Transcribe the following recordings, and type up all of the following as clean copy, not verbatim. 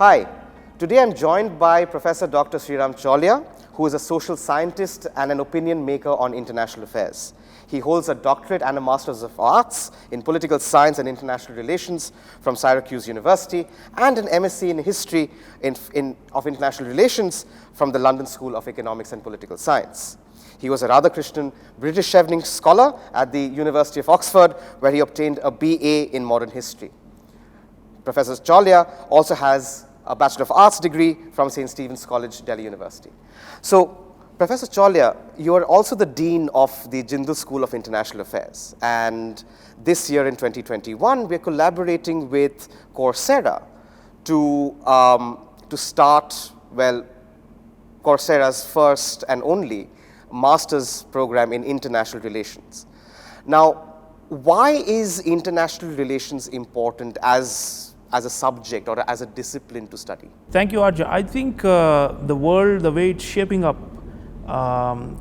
Hi, today I'm joined by Professor Dr. Sreeram Chaulia, who is a social scientist and an opinion maker on international affairs. He holds a doctorate and a Master's of Arts in Political Science and International Relations from Syracuse University and an MSc in History of International Relations from the London School of Economics and Political Science. He was a Radhakrishnan British Evening Scholar at the University of Oxford, where he obtained a BA in Modern History. Professor Chaulia also has a Bachelor of Arts degree from St. Stephen's College, Delhi University. So, Professor Chaulia, you are also the Dean of the Jindal School of International Affairs. And this year in 2021, we are collaborating with Coursera to start, well, Coursera's first and only master's program in international relations. Now, why is international relations important as a subject or as a discipline to study? Thank you, Arjya. I think the world, the way it's shaping up,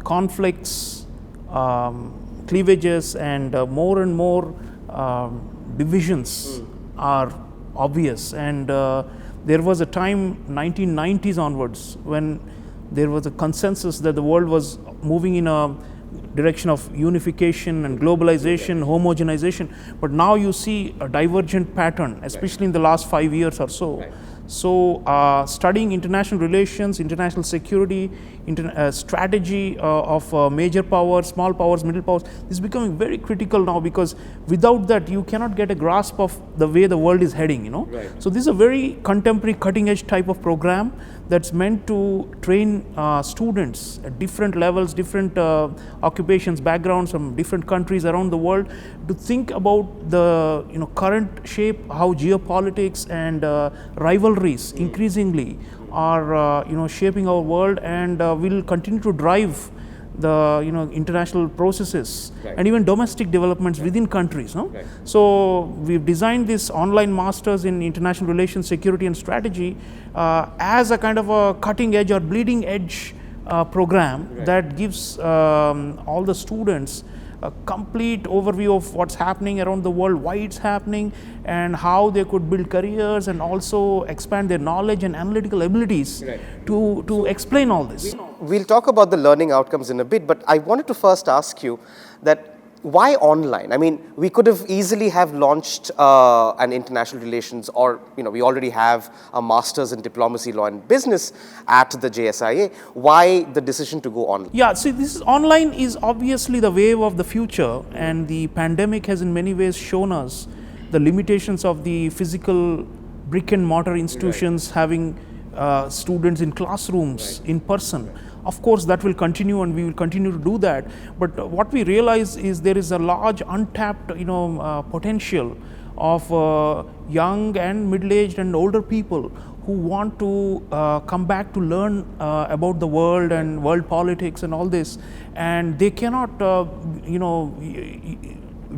conflicts, cleavages, and more and more divisions are obvious. And there was a time, 1990s onwards, when there was a consensus that the world was moving in a direction of unification and globalization, homogenization. But now you see a divergent pattern, especially in the last 5 years or so. So studying international relations, international security, strategy of major powers, small powers, middle powers is becoming very critical now, because without that you cannot get a grasp of the way the world is heading, So this is a very contemporary, cutting edge type of program that's meant to train students at different levels, different occupations, backgrounds from different countries around the world, to think about the current shape, how geopolitics and rivalries increasingly are shaping our world, and will continue to drive the international processes and even domestic developments within countries. So we've designed this online masters in international relations, security and strategy as a kind of a cutting edge or bleeding edge program that gives all the students a complete overview of what's happening around the world, why it's happening, and how they could build careers and also expand their knowledge and analytical abilities to explain all this. We'll talk about the learning outcomes in a bit, but I wanted to first ask you that why online? I mean, we could have easily have launched an international relations, or we already have a master's in diplomacy, law and business at the JSIA. Why the decision to go online? Yeah, see, online is obviously the wave of the future, and the pandemic has in many ways shown us the limitations of the physical brick and mortar institutions having students in classrooms in person. Of course, that will continue, and we will continue to do that. But what we realize is there is a large untapped, potential of young and middle-aged and older people who want to come back to learn about the world and world politics and all this, and they cannot,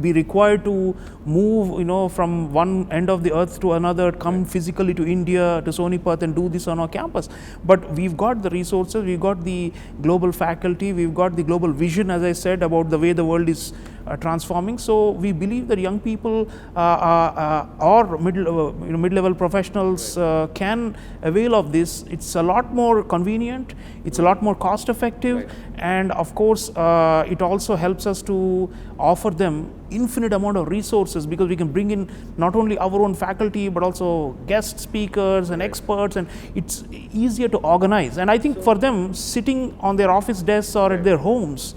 be required to move, from one end of the earth to another, come physically to India, to Sonipat, and do this on our campus. But we've got the resources, we've got the global faculty, we've got the global vision, as I said, about the way the world is transforming. So we believe that young people or mid-level professionals can avail of this. It's a lot more convenient, it's a lot more cost effective, and of course it also helps us to offer them infinite amount of resources, because we can bring in not only our own faculty but also guest speakers and experts, and it's easier to organize. And I think for them, sitting on their office desks or at their homes,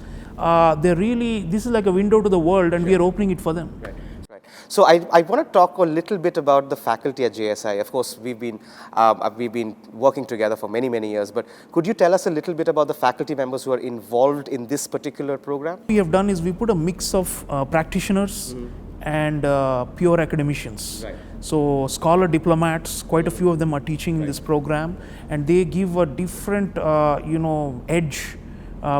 this is like a window to the world, and we are opening it for them. So I want to talk a little bit about the faculty at JSI. Of course, we've been working together for many, many years, but could you tell us a little bit about the faculty members who are involved in this particular program? What we have done is we put a mix of practitioners and pure academicians. So scholar diplomats, quite a few of them are teaching this program, and they give a different edge,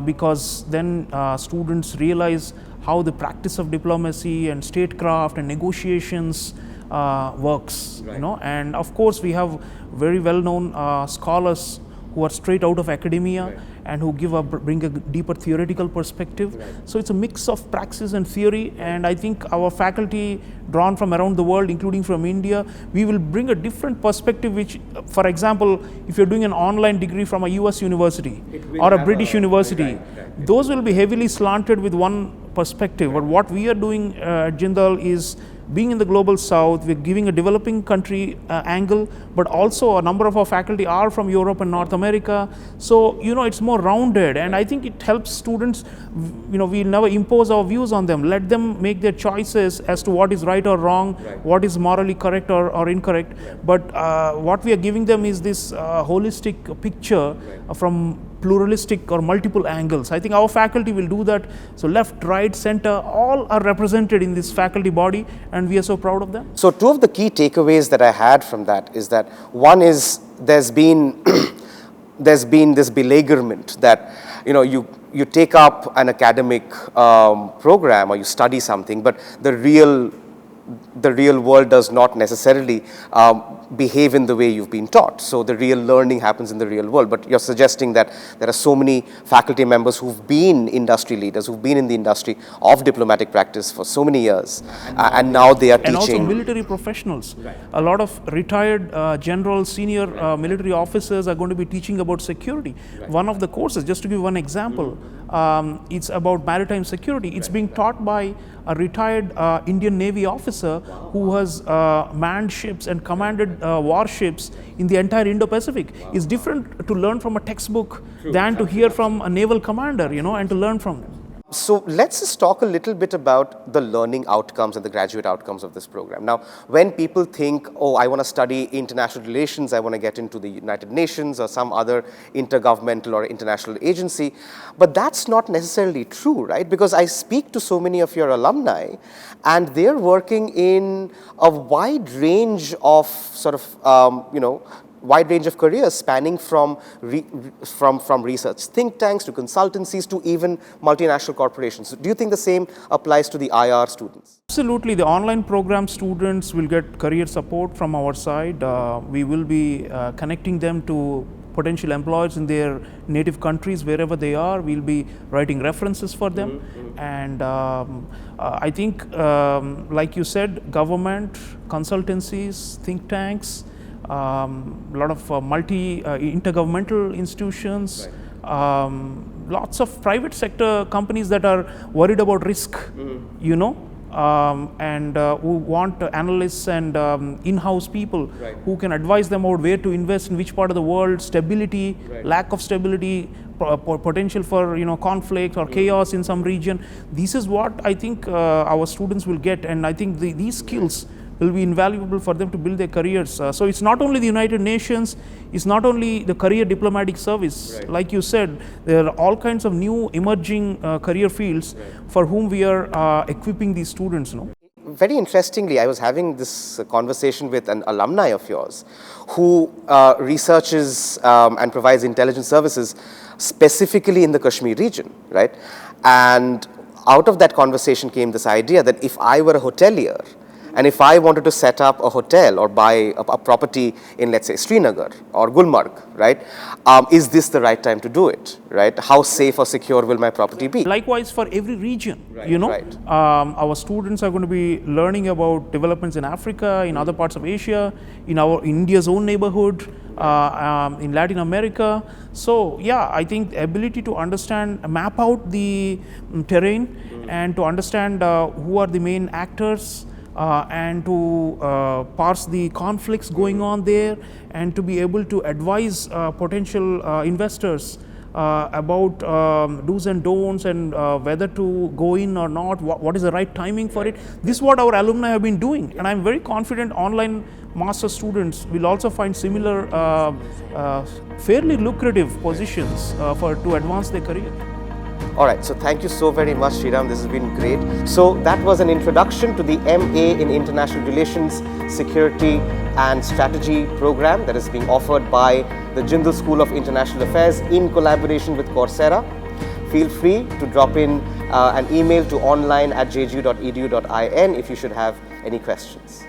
because then students realize how the practice of diplomacy and statecraft and negotiations works. And of course we have very well known scholars who are straight out of academia and who bring a deeper theoretical perspective. So it's a mix of praxis and theory, and I think our faculty drawn from around the world, including from India, we will bring a different perspective which, for example, if you're doing an online degree from a US university or a British university, those will be heavily slanted with one perspective. But what we are doing at Jindal is, being in the global south, we're giving a developing country angle, but also a number of our faculty are from Europe and North America. So, it's more rounded, and I think it helps students, we never impose our views on them. Let them make their choices as to what is right or wrong, what is morally correct or incorrect. But what we are giving them is this holistic picture from pluralistic or multiple angles. I think our faculty will do that. So left, right, center, all are represented in this faculty body, and we are so proud of them. So two of the key takeaways that I had from that is that one is there's been this beleaguerment that you take up an academic program or you study something, but the real world does not necessarily behave in the way you've been taught. So the real learning happens in the real world. But you're suggesting that there are so many faculty members who've been industry leaders, who've been in the industry of diplomatic practice for so many years, and now they are teaching. And also military professionals. A lot of retired generals, senior military officers are going to be teaching about security. One of the courses, just to give one example, it's about maritime security. It's being taught by a retired Indian Navy officer who has manned ships and commanded warships in the entire Indo-Pacific. It's different to learn from a textbook than to hear from a naval commander, and to learn from them. So let's just talk a little bit about the learning outcomes and the graduate outcomes of this program. Now, when people think, oh, I want to study international relations, I want to get into the United Nations or some other intergovernmental or international agency, but that's not necessarily true, right? Because I speak to so many of your alumni, and they're working in a wide range of wide range of careers spanning from research think tanks to consultancies to even multinational corporations. Do you think the same applies to the IR students? Absolutely. The online program students will get career support from our side. We will be connecting them to potential employers in their native countries, wherever they are. We'll be writing references for them. And I think, like you said, government, consultancies, think tanks, a lot of intergovernmental institutions, lots of private sector companies that are worried about risk, and who want analysts and in-house people who can advise them about where to invest in which part of the world, stability, lack of stability, potential for conflict or chaos in some region. This is what I think our students will get, and I think these skills will be invaluable for them to build their careers. So it's not only the United Nations, it's not only the career diplomatic service. Like you said, there are all kinds of new emerging career fields for whom we are equipping these students. Very interestingly, I was having this conversation with an alumni of yours who researches and provides intelligence services specifically in the Kashmir region, right? And out of that conversation came this idea that if I were a hotelier, and if I wanted to set up a hotel or buy a property in, let's say, Srinagar or Gulmarg, right, is this the right time to do it, right? How safe or secure will my property be? Likewise for every region, our students are going to be learning about developments in Africa, in other parts of Asia, in India's own neighborhood, in Latin America. So yeah, I think the ability to understand, map out the terrain and to understand who are the main actors, and to parse the conflicts going on there, and to be able to advise potential investors about do's and don'ts, and whether to go in or not, what is the right timing for it. This is what our alumni have been doing, and I'm very confident online master students will also find similar fairly lucrative positions to advance their career. All right, so thank you so very much, Sreeram. This has been great. So that was an introduction to the MA in International Relations, Security and Strategy program that is being offered by the Jindal School of International Affairs in collaboration with Coursera. Feel free to drop in an email to online@jgu.edu.in if you should have any questions.